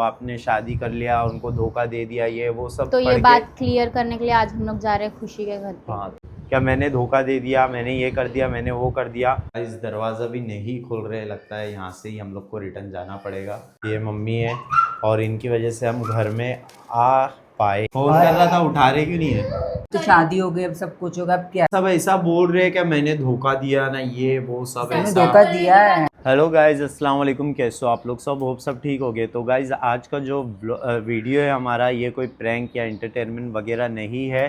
आपने शादी कर लिया, उनको धोखा दे दिया, ये वो सब तो ये पढ़ बात क्लियर करने के लिए आज हम लोग जा रहे हैं खुशी के घर पे। हाँ, क्या मैंने धोखा दे दिया, मैंने ये कर दिया, मैंने वो कर दिया। इस दरवाज़ा भी नहीं खुल रहे, लगता है यहाँ से ही हम लोग को रिटर्न जाना पड़ेगा। ये मम्मी है और इनकी वजह से हम घर में आ पाए। फोन कर रहा था, उठा रहे क्यों नहीं है? तो शादी हो गई, अब सब कुछ होगा, अब क्या सब ऐसा बोल रहे हैं कि मैंने धोखा दिया ना, ये वो सब मैंने ऐसा। धोखा दिया है। हेलो गाइज, अस्सलाम वालेकुम। कैसे हो आप लोग सब? होप सब ठीक हो गए। तो गाइज आज का जो वीडियो है हमारा, ये कोई प्रैंक या एंटरटेनमेंट वगैरह नहीं है,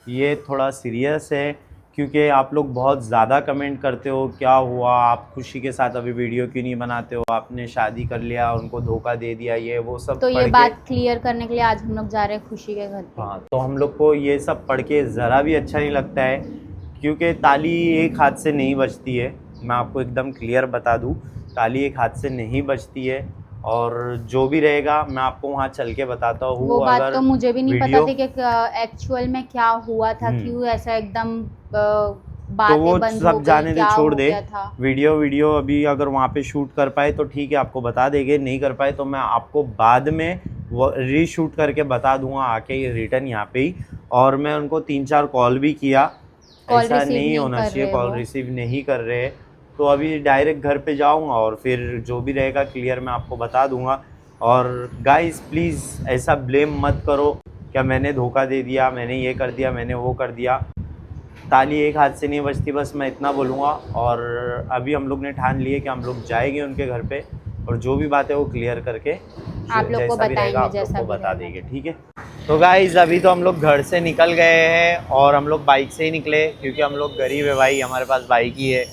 ये थोड़ा सीरियस है। क्योंकि आप लोग बहुत ज़्यादा कमेंट करते हो, क्या हुआ, आप खुशी के साथ अभी वीडियो क्यों नहीं बनाते हो, आपने शादी कर लिया, उनको धोखा दे दिया, ये वो सब तो ये पढ़ बात क्लियर करने के लिए आज हम लोग जा रहे हैं खुशी के घर पे। हाँ, तो हम लोग को ये सब पढ़ के ज़रा भी अच्छा नहीं लगता है। क्योंकि ताली एक हाथ से नहीं बजती है, मैं आपको एकदम क्लियर बता दूं, ताली एक हाथ से नहीं बजती है। और जो भी रहेगा मैं आपको वहाँ चल के बताता हूँ। वो बात अगर तो मुझे भी नहीं पता वीडियो थी कि एक्चुअल में क्या हुआ था, क्यों ऐसा एकदम तो बातें वो बंद हो सब गई, जाने दे, क्या छोड़ हो दे। गया था। वीडियो अभी अगर वहाँ पे शूट कर पाए तो ठीक है, आपको बता देंगे। नहीं कर पाए तो मैं आपको बाद में वो रीशूट करके बता दूंगा आके रिटर्न यहाँ पे ही। और मैं उनको 3-4 कॉल भी किया, कॉल ऐसा रिसीव नहीं नहीं होना कर चाहिए, रहे कॉल वो। रिसीव नहीं कर रहे। तो अभी डायरेक्ट घर पे जाऊंगा और फिर जो भी रहेगा क्लियर मैं आपको बता दूंगा। और गाइस प्लीज़ ऐसा ब्लेम मत करो क्या मैंने धोखा दे दिया, मैंने ये कर दिया, मैंने वो कर दिया। ताली एक हाथ से नहीं बजती, बस मैं इतना बोलूँगा। और अभी हम लोग ने ठान लिए कि हम लोग जाएंगे उनके घर पे और जो भी बात है वो क्लियर करके आप लोग को जैसा भी रहेगा बताएंगे, आप लोग जैसा को भी बता रहेगा। देंगे, ठीक है। तो गाइज अभी तो हम लोग घर से निकल गए हैं और हम लोग बाइक से ही निकले, क्योंकि हम लोग गरीब है भाई, हमारे पास बाइक ही है,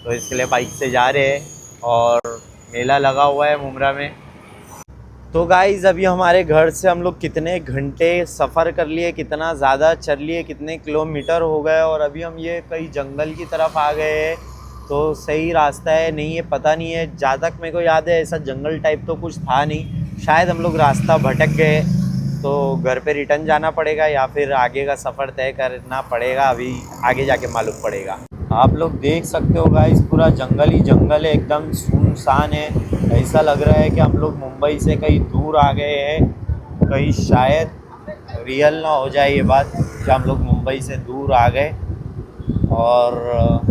तो इसके लिए बाइक से जा रहे हैं। और मेला लगा हुआ है मुमरा में। तो गाइज़ अभी हमारे घर से हम लोग कितने घंटे सफ़र कर लिए, कितना ज़्यादा चल लिए, कितने किलोमीटर हो गए, और अभी हम ये कई जंगल की तरफ आ गए हैं। तो सही रास्ता है नहीं है पता नहीं है, जहाँ तक मेरे को याद है ऐसा जंगल टाइप तो कुछ था नहीं, शायद हम लोग रास्ता भटक गए। तो घर पे रिटर्न जाना पड़ेगा या फिर आगे का सफ़र तय करना पड़ेगा, अभी आगे जाके मालूम पड़ेगा। आप लोग देख सकते हो गाइस, पूरा जंगल ही जंगल है, एकदम सुनसान है। ऐसा लग रहा है कि हम लोग मुंबई से कहीं दूर आ गए हैं, कहीं शायद रियल ना हो जाए ये बात कि हम लोग मुंबई से दूर आ गए। और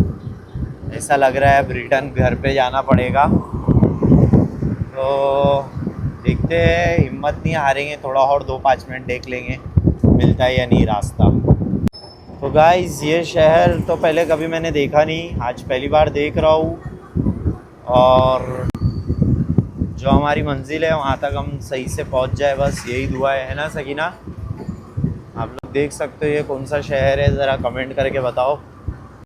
ऐसा लग रहा है अब रिटर्न घर पे जाना पड़ेगा। तो देखते हैं, हिम्मत नहीं हारेंगे, थोड़ा और 2-5 मिनट देख लेंगे मिलता है या नहीं रास्ता। तो गाइस ये शहर तो पहले कभी मैंने देखा नहीं, आज पहली बार देख रहा हूँ। और जो हमारी मंजिल है वहाँ तक हम सही से पहुँच जाए, बस यही दुआ है ना सकीना? आप लोग देख सकते हो ये कौन सा शहर है, ज़रा कमेंट करके बताओ।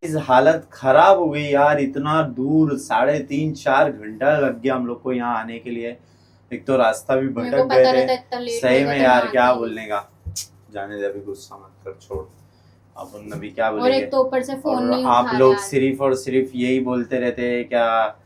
इस हालत ख़राब हो गई यार, इतना दूर 3.5-4 घंटा लग गया हम लोग को यहाँ आने के लिए। एक तो रास्ता भी भटक गए थे सही में यार, क्या बोलने का। जाने दे, अभी गुस्सा मत कर, छोड़, अब उन अभी क्या बोलेंगे। और एक तो ऊपर से फोन नहीं उठा आप रहे लोग यार। सिर्फ और सिर्फ यही बोलते रहते हैं क्या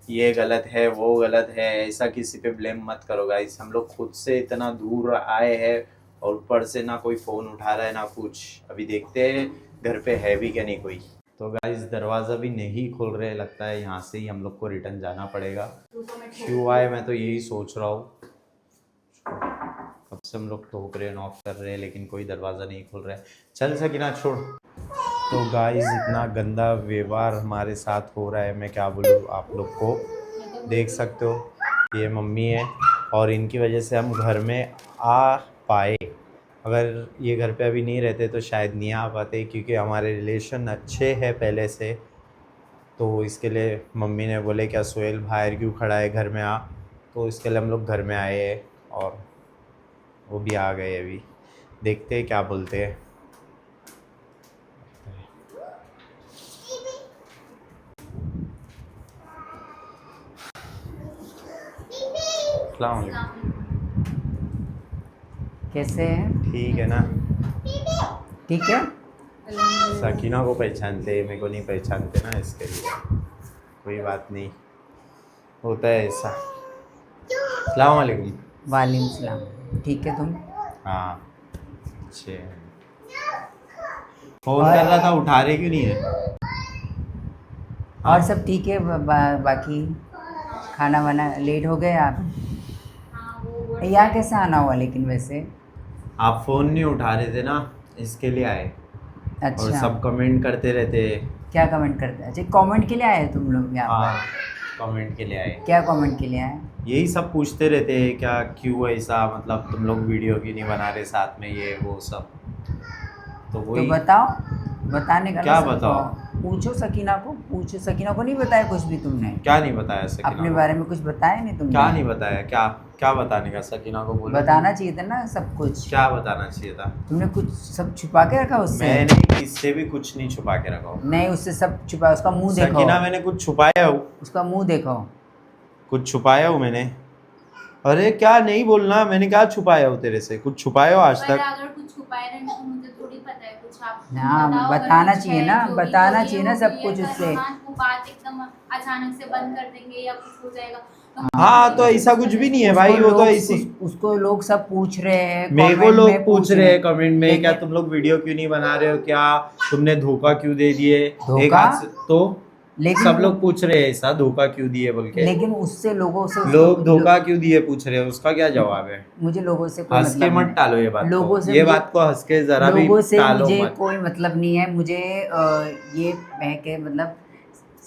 ये गलत है वो गलत है, ऐसा किसी पे ब्लेम मत करो गाइस। हम लोग खुद से इतना दूर आए हैं और ऊपर से ना कोई फ़ोन उठा रहा है ना कुछ। अभी देखते हैं घर पे है भी क्या नहीं कोई। तो गाइस दरवाज़ा भी नहीं खुल रहे, लगता है यहाँ से ही हम लोग को रिटर्न जाना पड़ेगा। क्यों आए मैं तो यही सोच रहा हूँ, कब से हम लोग ठोक रहे नॉक कर रहे हैं लेकिन कोई दरवाज़ा नहीं खुल रहा है। चल सकीना छोड़। तो गाइस इतना गंदा व्यवहार हमारे साथ हो रहा है, मैं क्या बोलूँ आप लोग को। देख सकते हो ये मम्मी है और इनकी वजह से हम घर में आ पाए। अगर ये घर पे अभी नहीं रहते तो शायद नहीं आ पाते, क्योंकि हमारे रिलेशन अच्छे हैं पहले से। तो इसके लिए मम्मी ने बोले क्या सोहेल बाहर क्यों खड़ा है, घर में आ। तो इसके लिए हम लोग घर में आए हैं और वो भी आ गए। अभी देखते हैं क्या बोलते हैं। अस्सलाम वालेकुम। कैसे है? ठीक है ना? ठीक है। सकीना को पहचानते हैं, मेरे को नहीं पहचानते ना, इसके लिए कोई बात नहीं, होता है ऐसा। अस्सलाम वालेकुम। वालेकुम सलाम। ठीक है तुम? हाँ अच्छे। फोन कर रहा था, उठा रहे क्यों नहीं है? और सब ठीक है? बाकी खाना वाना लेट हो गए आप? हाँ वो यहाँ कैसे आना हुआ लेकिन वैसे? आप फोन नहीं उठा रहे थे ना, इसके लिए आए। और अच्छा, सब कमेंट करते रहते। क्या कमेंट करते हैं? अच्छा, कमेंट के लिए आए तुम लोग यहाँ हाँ, पर? कमेंट के लिए आए। क्या कमेंट के लिए आए? यही सब पूछते रहते हैं, क्या क्यों ऐसा, मतलब तुम लोग वीडियो क्यों नहीं बना रहे साथ में, ये वो सब। तो तो वही। बताओ, बताने का ना क्या सबको। बताओ? पूछो सकीना को, पूछो। सकीना को नहीं बताया कुछ भी तुमने? क्या नहीं बताया सकीना अपने को? बारे में कुछ बताया नहीं तुमने? क्या नहीं बताया? क्या क्या बताने का सकीना को? बोलो। बताना चाहिए था ना सब कुछ। क्या बताना चाहिए था? तुमने कुछ सब छुपा के रखा उससे? मैंने किससे भी कुछ नहीं छुपा के रखा हूँ। नहीं, उससे सब छुपा। उसका मुंह देखो, सकीना, मैंने कुछ छुपाया हूँ? उसका मुंह देखो। कुछ छुपाया हूँ मैंने? अरे क्या नहीं बोलना, मैंने क्या छुपाया हो तेरे से? कुछ छुपाया हो आज पर तक? अगर कुछ छुपाए रहे तो मुझे थोड़ी पता है कुछ। आप हाँ, बताओ, अगर बताना कुछ चाहिए है, ना, जो भी बताना हो, ये चाहिए ना हो, सब ये कुछ कर, उससे। हाँ, वो बात एकदम अचानक से बंद कर देंगे या कुछ हो जाएगा तो हाँ, तो ऐसा कुछ भी नहीं है भाई, वो तो ऐसी। उसको लोग सब पूछ रहे हैं, मेरे को comment लोग में पूछ रहे हैं कमेंट में, क्या लेकिन- तुम लोग वीडियो क्यों नहीं बना रहे हो, क्या तुमने धोखा क्यों दे दिए? धोखा? एक हाथ से तो लेकिन सब लोग पूछ रहे हैं ऐसा, धोखा क्यों दिए बोल के। लेकिन उससे लोगों से लोग धोखा क्यों दिए पूछ रहे हैं, उसका क्या जवाब है? मुझे लोगों से कोई हंस के मतलब मत नहीं। टालो ये बात लोगों को, से ये मुझे- बात को हंस के जरा भी लोगों से टालो मुझे मत। कोई मतलब नहीं है। मुझे ये है कि मतलब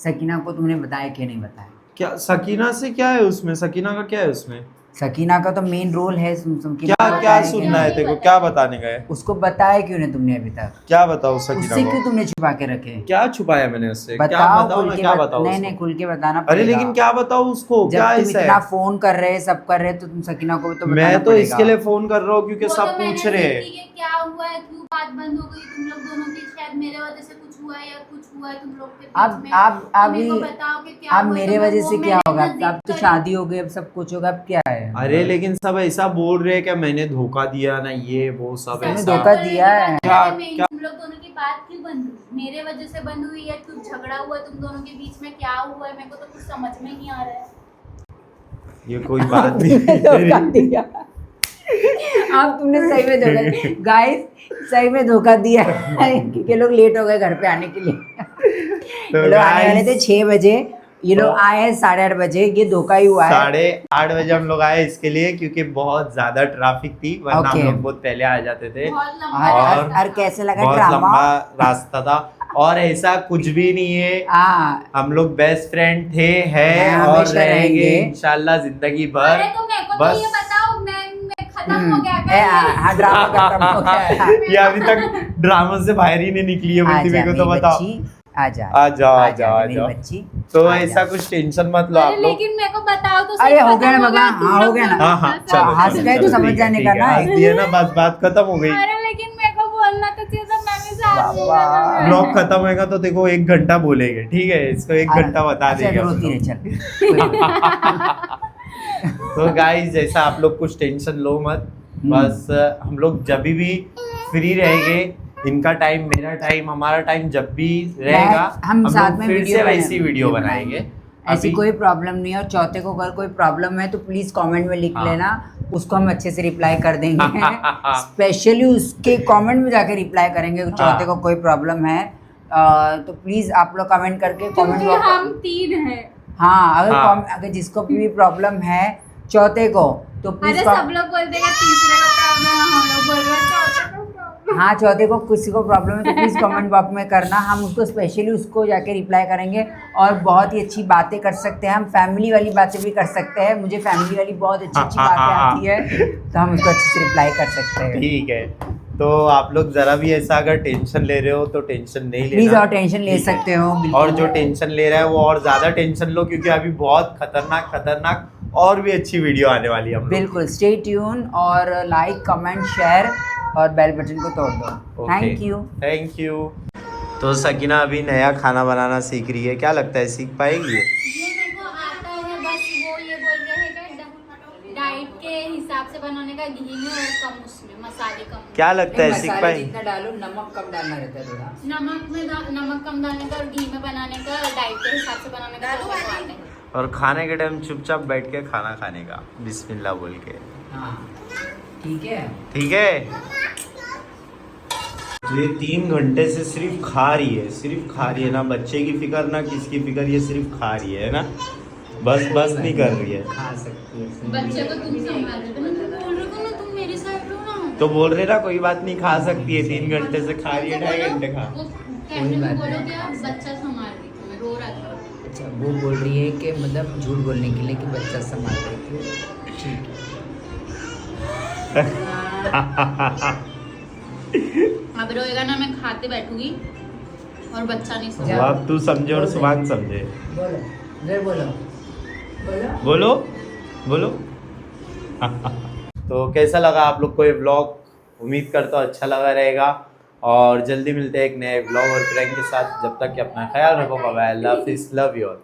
सकीना को तुमने बताया कि नहीं बताया? क्या सकीना से क्या है उसमें? सकीना का क्या है उसमें? सकीना का तो मेन रोल है। सकीना क्या को क्या बताया कि सुनना नहीं? है तेरे को? क्या बताने का है? उसको बताया क्यों नहीं तुमने अभी तक? क्या बताओ सकीना उससे को? क्यों तुमने छुपा के रखे? क्या छुपाया मैंने उससे? क्या बताओ, बताओ ना, क्या बताओ नहीं उसको? नहीं, खुल के बताना अरे पड़ेगा। लेकिन क्या बताओ उसको, जब क्या तुम ऐसा इतना है? फोन कर रहे हैं, सब कर रहे हैं, तो तुम सकीना को भी तो बताना मैं तो पड़ेगा। इसके लिए फोन कर रहा हूँ क्योंकि वो सब तो मैंने पूछ रहे हैं। देखी कि क्या हुआ है, क्यों बात बंद हो गई तुम लोग दोनों की, शायद मेरे वजह से कुछ हुआ है या कुछ हुआ है तुम लोग के बीच में। अब तो मेरे को बताओ कि क्या अब हुआ है, मेरे तो मैं वजह वो से क्या मैंने होगा? नजदीक अब तो करी। शादी हो गई, अब सब कुछ होगा, अब क्या है? अरे लेकिन सब ऐसा बोल रहे हैं कि मैंने धोखा दिया ना, ये वो सब तुमने ऐसा। धोखा दिया है? क्या- क्या तुम लोग दोनों की बात क्यों बंद हुई? मेरे वजह से बंद हुई या कुछ झगड़ा हुआ तुम दोनों के बीच में? क्या हुआ है, मेरे को तो कुछ समझ में नहीं आ रहा है। ये कोई बात नहीं धोखा है। दिया। अब तुमने सही में धोखा, गाइस सही में धोखा दिया है, क्योंकि लोग लेट हो गए घर पे आने के लिए। ये लोग आने वाले थे 6 बजे, ये लोग आए हैं 8:30 बजे। ये धोखा ही हुआ है। 8:30 बजे हम लोग आए इसके लिए क्योंकि बहुत ज्यादा ट्रैफिक थी, वरना हम Okay. लोग बहुत पहले आ जाते थे। बहुत लंबा और रास्ता था। कैसे लगा बहुत ड्रामा? लंबा रास्ता था और ऐसा कुछ भी नहीं है। हाँ, हम लोग बेस्ट फ्रेंड थे, हैं हाँ, और हमेशा रहेंगे रहेंगे। इंशाल्लाह जिंदगी भर। अरे तो मेरे को तो बस। ये बताओ, मैं खत्म हो गया क्या? हाँ, ड्रामा खत्म हो गया है। ये अभी तक ड्रामा से बाहर ही नहीं निकली है, बोलती मेरे को तो मेरी बताओ। बच्ची, आजा आ जाओ, आ जाओ, आ मेरी जाओ। बच्ची। तो आजा। ऐसा कुछ टेंशन मत लो आप अरे लोग। लेकिन मेरे को बताओ तो अरे सही, हो गया ना खत्म बाबा, तुम हाँ, हो लोग गया ना। दोनों हाँ हाँ, का चलो हंस चलो, गए तो चलो, समझ ठीक है, जाने ठीक का है, ना। हंस दिए ना, बस बात खत्म हो गई। अरे लेकिन मेरे को बोलना तो चाहिए था, मैं भी साथ में बाबा। बोलूंगा। ब्लॉग खत्म होएगा तो देखो 1 घंटा बोलेंगे, ठीक है? इसको 1 घंटा बता अच्छा, देंगे तो हम रोती लोग। रहे, चल। कोई बात तो गाइस जैसा आप लोग कुछ टेंशन लो मत, बस हम लोग जब भी फ्री रहेंगे, इनका टाइम, मेरा टाइम, हमारा टाइम जब भी रहेगा, हम साथ लोग में फिर वीडियो से वैसी वीडियो बनाएंगे। ऐसी अभी कोई प्रॉब्लम नहीं है। और चौथे को अगर कोई प्रॉब्लम है तो प्लीज कमेंट में लिख हाँ। लेना, उसको हम अच्छे से रिप्लाई कर देंगे। स्पेशली उसके कमेंट में जाके रिप्लाई करेंगे। चौथे को कोई प्रॉब्लम है तो प्लीज आप लोग कमेंट करके कमेंट क्योंकि हम 3 हैं। हाँ, हाँ। अगर जिसको भी प्रॉब्लम है चौथे को, तो अरे प्लीज सब लोग बोलते हैं कि तीसरे का प्रॉब्लम है, हम लोग बोल रहे हैं चौथे का प्रॉब्लम। हाँ, चौथे को किसी को प्रॉब्लम है तो प्लीज़ कमेंट बॉक्स में करना। हम उसको स्पेशली उसको जाके रिप्लाई करेंगे और बहुत ही अच्छी बातें कर सकते हैं। हम फैमिली वाली बातें भी कर सकते हैं। मुझे फैमिली वाली बहुत अच्छी अच्छी बातें आती है, तो हम उसको अच्छे से रिप्लाई कर सकते हैं। ठीक है, तो आप लोग जरा भी ऐसा अगर टेंशन ले रहे हो तो टेंशन नहीं लेना। प्लीज़ और टेंशन ले सकते हो, बिल्कुल। और जो टेंशन ले रहा है वो और ज्यादा टेंशन लो, क्योंकि अभी बहुत खतरनाक खतरनाक और भी अच्छी वीडियो आने वाली है हम लोग। बिल्कुल, स्टे ट्यून और लाइक कमेंट शेयर और बेल बटन को तोड़ दो। Thank you. Thank you. तो सकीना अभी नया खाना बनाना सीख रही है, क्या लगता है सीख पाएगी ये? ये मेरे को आता है, बस वो ये बोल रहे हैं कि डाइट के हिसाब से बनाने का, घी में और कम उसमें मसाले कम। क्या लगता है सीख पाएगी? जितना डालो, नमक कम डालना रहता है थोड़ा। नमक कम डालने का और घी में बनाने का, डाइट के हिसाब से बनाने का वो मेरे को आता है। और खाने के टाइम चुपचाप बैठ के खाना खाने का, बिस्मिल्लाह बोल के। हाँ, ठीक है। ठीक है, ये 3 घंटे से सिर्फ खा रही है, सिर्फ खा रही है, ना बच्चे की फिक्र ना किसकी फिक्र, ये सिर्फ खा रही है ना। बस नहीं कर रही है। खा सकती है। बच्चे को तुम संभाल रहे हो ना, तुम बोल रहे हो ना, तुम मेरी साइड लो ना। तो बोल रहे ना कोई बात नहीं, खा सकती है, 3 घंटे से खा रही है, 2.5 घंटे खा। वो कैमरे में बोलो कि आप बच्चा संभाल रही थी, मैं रो रहा था। अच्छा, वो बोल रही है कि मतलब झूठ बोलने के लिए कि बच्चा संभाल रही थी। ठीक है। अब रोएगा ना, मैं खाते बैठूंगी और बच्चा नहीं वो सोएगा। अब तू समझे और सुभान समझे। बोलो, इधर बोलो, बोलो बोलो। तो कैसा लगा आप लोग को ये व्लॉग? उम्मीद करता हूँ अच्छा लगा रहेगा, और जल्दी मिलते हैं एक नए व्लॉग और प्रैंक के साथ। जब तक कि अपना ख्याल रखो, बाय बाय, अल्लाह हाफिज़, लव यू ऑल।